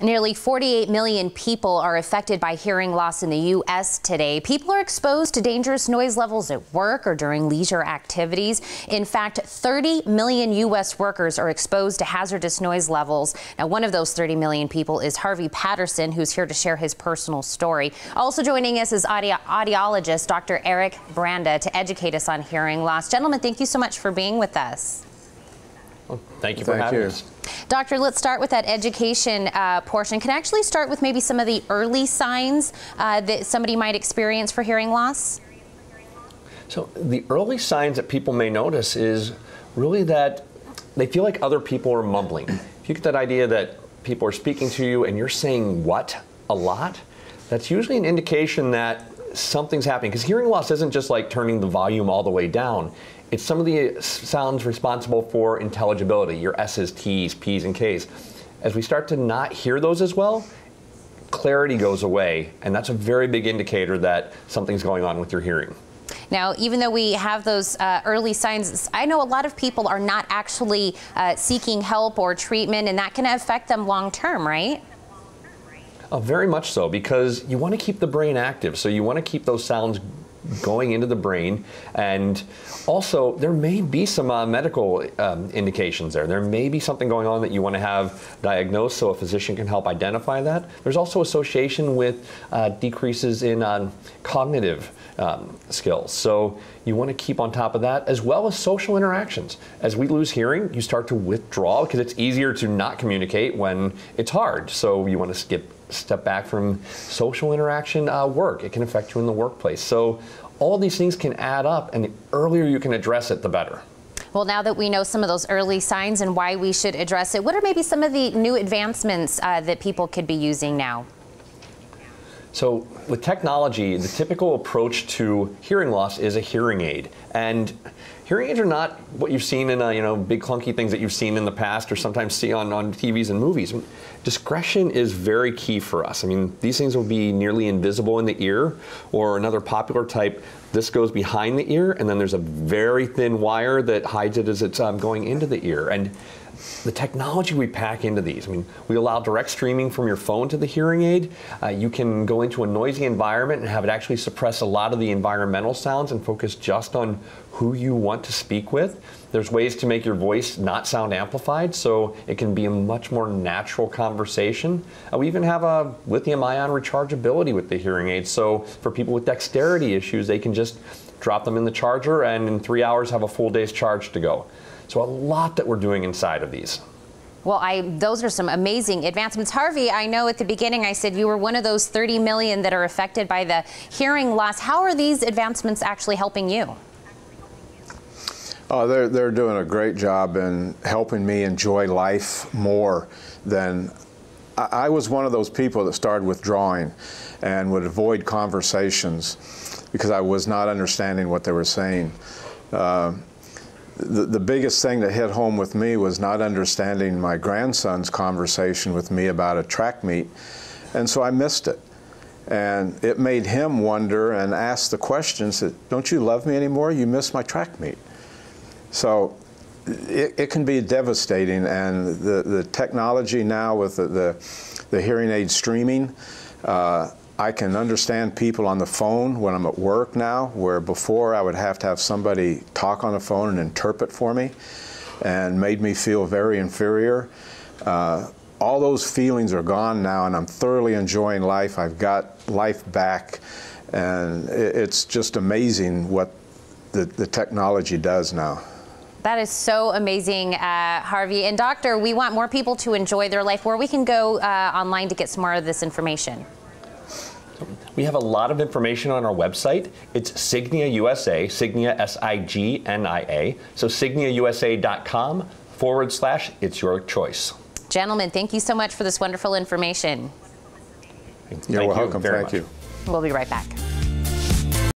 Nearly 48 million people are affected by hearing loss in the U.S. today. People are exposed to dangerous noise levels at work or during leisure activities. In fact, 30 million U.S. workers are exposed to hazardous noise levels. Now, one of those 30 million people is Harvey Patterson, who's here to share his personal story. Also joining us is audiologist Dr. Branda to educate us on hearing loss. Gentlemen, thank you so much for being with us. Well, thank you for having us. Doctor, let's start with that education portion. Can I actually start with maybe some of the early signs that somebody might experience for hearing loss? So the early signs that people may notice is really that they feel like other people are mumbling. If you get that idea that people are speaking to you and you're saying what a lot, that's usually an indication that something's happening. Because hearing loss isn't just like turning the volume all the way down. It's some of the sounds responsible for intelligibility, your S's, T's, P's, and K's. As we start to not hear those as well, clarity goes away, and that's a very big indicator that something's going on with your hearing. Now, even though we have those early signs, I know a lot of people are not actually seeking help or treatment, and that can affect them long term, right? Oh, very much so, because you want to keep the brain active, so you want to keep those sounds going into the brain. And also there may be some medical indications there. There may be something going on that you want to have diagnosed so a physician can help identify that. There's also association with decreases in cognitive skills. So you want to keep on top of that, as well as social interactions. As we lose hearing, you start to withdraw because it's easier to not communicate when it's hard. So you want to step back from social interaction work. It can affect you in the workplace. So all these things can add up, and the earlier you can address it, the better. Well, now that we know some of those early signs and why we should address it, what are maybe some of the new advancements that people could be using now? So with technology, the typical approach to hearing loss is a hearing aid. And hearing aids are not what you've seen in big clunky things that you've seen in the past or sometimes see on TVs and movies. Discretion is very key for us. I mean, these things will be nearly invisible in the ear, or another popular type, this goes behind the ear, and then there's a very thin wire that hides it as it's going into the ear. And the technology we pack into these, I mean, we allow direct streaming from your phone to the hearing aid. You can go into a noisy environment and have it actually suppress a lot of the environmental sounds and focus just on who you want to speak with. There's ways to make your voice not sound amplified, so it can be a much more natural conversation. We even have a lithium-ion rechargeability with the hearing aid, so for people with dexterity issues, they can just drop them in the charger and in 3 hours have a full day's charge to go. So a lot that we're doing inside of these. Well, those are some amazing advancements. Harvey, I know at the beginning I said you were one of those 30 million that are affected by the hearing loss. How are these advancements actually helping you? Oh, they're doing a great job in helping me enjoy life more than I was one of those people that started withdrawing and would avoid conversations because I was not understanding what they were saying. The biggest thing that hit home with me was not understanding my grandson's conversation with me about a track meet, and so I missed it. And it made him wonder and ask the questions that, don't you love me anymore? You missed my track meet. So it can be devastating, and the technology now with the hearing aid streaming, I can understand people on the phone when I'm at work now, where before I would have to have somebody talk on the phone and interpret for me, and made me feel very inferior. All those feelings are gone now, and I'm thoroughly enjoying life. I've got life back, and it's just amazing what the technology does now. That is so amazing, Harvey. And Doctor, we want more people to enjoy their life. Where we can go online to get some more of this information? We have a lot of information on our website. It's Signia USA, Signia, S-I-G-N-I-A. So signiausa.com/it's your choice. Gentlemen, thank you so much for this wonderful information. You're welcome. Thank you. We'll be right back.